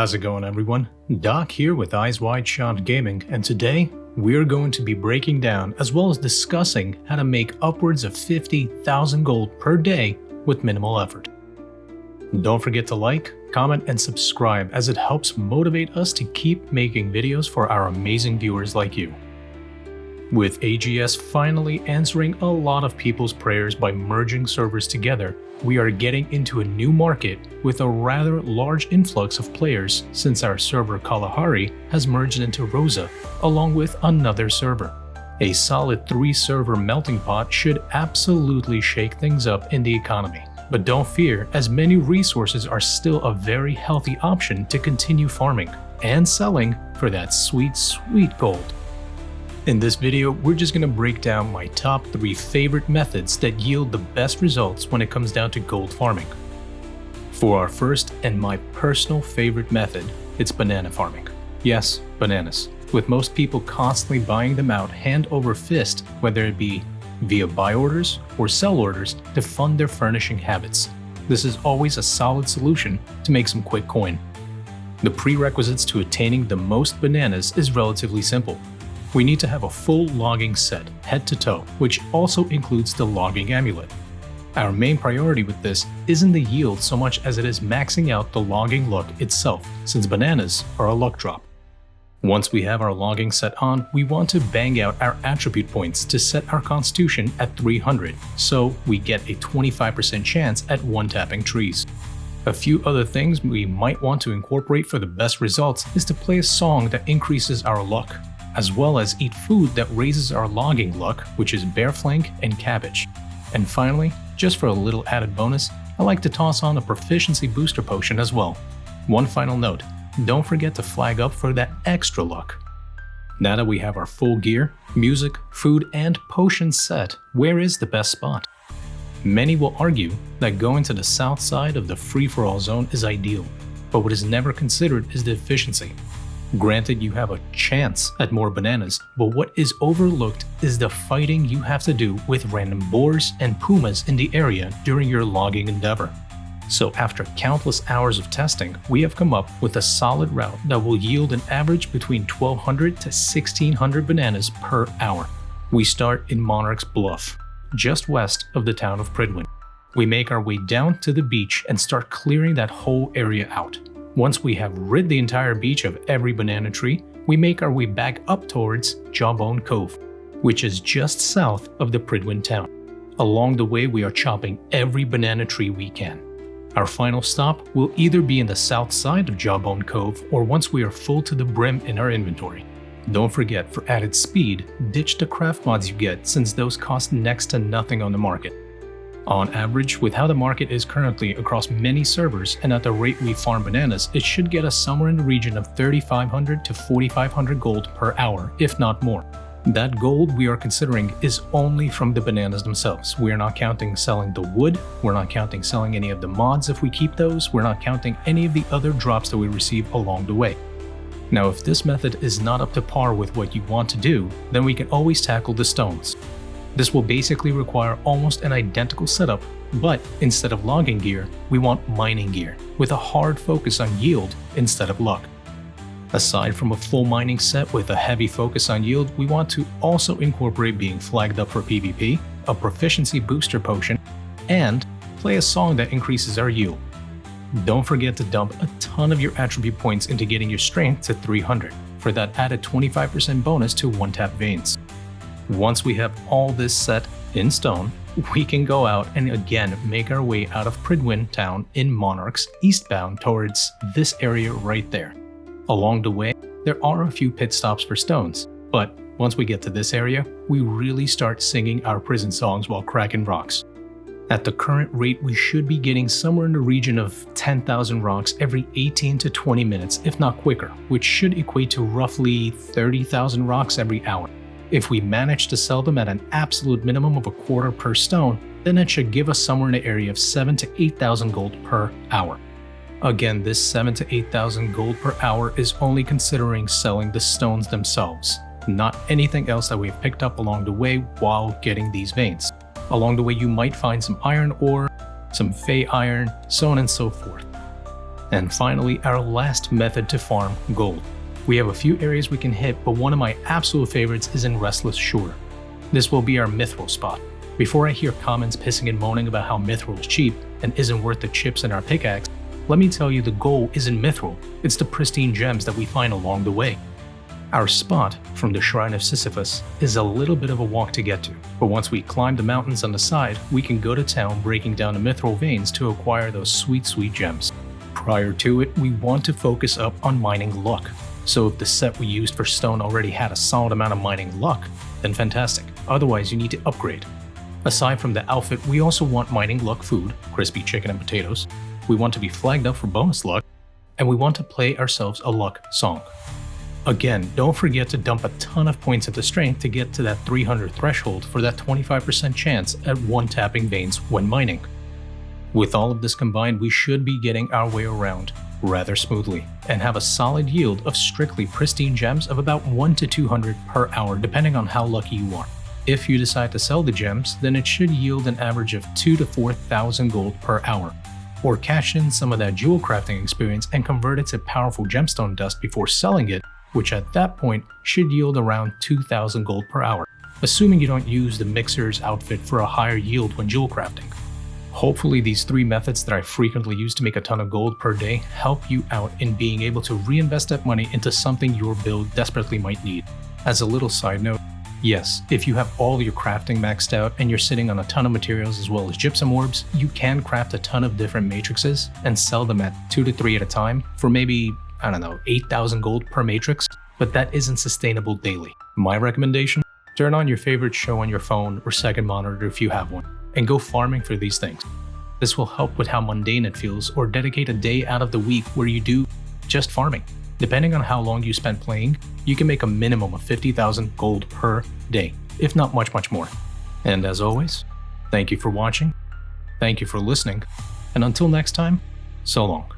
How's it going, everyone? Doc here with Eyes Wide Shot Gaming, and today we're going to be breaking down as well as discussing how to make upwards of 50,000 gold per day with minimal effort. Don't forget to like, comment, and subscribe as it helps motivate us to keep making videos for our amazing viewers like you. With AGS finally answering a lot of people's prayers by merging servers together, we are getting into a new market with a rather large influx of players since our server Kalahari has merged into Rosa along with another server. A solid 3-server melting pot should absolutely shake things up in the economy. But don't fear, as many resources are still a very healthy option to continue farming and selling for that sweet gold. In this video, we're just going to break down my top 3 favorite methods that yield the best results when it comes down to gold farming. For our first and my personal favorite method, it's banana farming. Yes, bananas, with most people constantly buying them out hand over fist, whether it be via buy orders or sell orders to fund their furnishing habits. This is always a solid solution to make some quick coin. The prerequisites to attaining the most bananas is relatively simple. We need to have a full logging set, head to toe, which also includes the logging amulet. Our main priority with this isn't the yield so much as it is maxing out the logging luck itself, since bananas are a luck drop. Once we have our logging set on, we want to bang out our attribute points to set our constitution at 300, so we get a 25% chance at one-tapping trees. A few other things we might want to incorporate for the best results is to play a song that increases our luck, as well as eat food that raises our logging luck, which is bear flank and cabbage. And finally, just for a little added bonus, I like to toss on a proficiency booster potion as well. One final note, don't forget to flag up for that extra luck. Now that we have our full gear, music, food, and potion set, where is the best spot? Many will argue that going to the south side of the free-for-all zone is ideal, but what is never considered is the efficiency. Granted, you have a chance at more bananas, but what is overlooked is the fighting you have to do with random boars and pumas in the area during your logging endeavor. So after countless hours of testing, we have come up with a solid route that will yield an average between 1,200 to 1,600 bananas per hour. We start in Monarch's Bluff, just west of the town of Prydwen. We make our way down to the beach and start clearing that whole area out. Once we have rid the entire beach of every banana tree, we make our way back up towards Jawbone Cove, which is just south of the Prydwen town. Along the way, we are chopping every banana tree we can. Our final stop will either be in the south side of Jawbone Cove or once we are full to the brim in our inventory. Don't forget, for added speed, ditch the craft mods you get since those cost next to nothing on the market. On average, with how the market is currently across many servers and at the rate we farm bananas, it should get us somewhere in the region of 3,500 to 4,500 gold per hour, if not more. That gold we are considering is only from the bananas themselves. We are not counting selling the wood, we're not counting selling any of the mods if we keep those, we're not counting any of the other drops that we receive along the way. Now, if this method is not up to par with what you want to do, then we can always tackle the stones. This will basically require almost an identical setup, but instead of logging gear, we want mining gear, with a hard focus on yield instead of luck. Aside from a full mining set with a heavy focus on yield, we want to also incorporate being flagged up for PvP, a proficiency booster potion, and play a song that increases our yield. Don't forget to dump a ton of your attribute points into getting your strength to 300, for that added 25% bonus to one-tap veins. Once we have all this set in stone, we can go out and again make our way out of Prydwen town in Monarchs eastbound towards this area right there. Along the way, there are a few pit stops for stones, but once we get to this area, we really start singing our prison songs while cracking rocks. At the current rate, we should be getting somewhere in the region of 10,000 rocks every 18 to 20 minutes, if not quicker, which should equate to roughly 30,000 rocks every hour. If we manage to sell them at an absolute minimum of a quarter per stone, then it should give us somewhere in the area of 7,000 to 8,000 gold per hour. Again, this 7,000 to 8,000 gold per hour is only considering selling the stones themselves, not anything else that we've picked up along the way while getting these veins. Along the way, you might find some iron ore, some fey iron, so on and so forth. And finally, our last method to farm gold. We have a few areas we can hit, but one of my absolute favorites is in Restless Shore. This will be our mithril spot. Before I hear comments pissing and moaning about how mithril is cheap and isn't worth the chips in our pickaxe, let me tell you the goal isn't mithril, it's the pristine gems that we find along the way. Our spot, from the Shrine of Sisyphus, is a little bit of a walk to get to, but once we climb the mountains on the side, we can go to town breaking down the mithril veins to acquire those sweet gems. Prior to it, we want to focus up on mining luck. So if the set we used for stone already had a solid amount of mining luck, then fantastic. Otherwise, you need to upgrade. Aside from the outfit, we also want mining luck food, crispy chicken and potatoes. We want to be flagged up for bonus luck, and we want to play ourselves a luck song. Again, don't forget to dump a ton of points into strength to get to that 300 threshold for that 25% chance at one-tapping veins when mining. With all of this combined, we should be getting our way around rather smoothly and have a solid yield of strictly pristine gems of about 1 to 200 per hour depending on how lucky you are. If you decide to sell the gems, then it should yield an average of 2 to 4,000 gold per hour. Or cash in some of that jewel crafting experience and convert it to powerful gemstone dust before selling it, which at that point should yield around 2,000 gold per hour, assuming you don't use the mixer's outfit for a higher yield when jewel crafting. Hopefully these 3 methods that I frequently use to make a ton of gold per day help you out in being able to reinvest that money into something your build desperately might need. As a little side note, yes, if you have all your crafting maxed out and you're sitting on a ton of materials as well as gypsum orbs, you can craft a ton of different matrices and sell them at 2 to 3 at a time for maybe, 8,000 gold per matrix, but that isn't sustainable daily. My recommendation? Turn on your favorite show on your phone or second monitor if you have one, and go farming for these things. This will help with how mundane it feels, or dedicate a day out of the week where you do just farming. Depending on how long you spend playing, you can make a minimum of 50,000 gold per day, if not much more. And as always, thank you for watching, thank you for listening, and until next time, so long.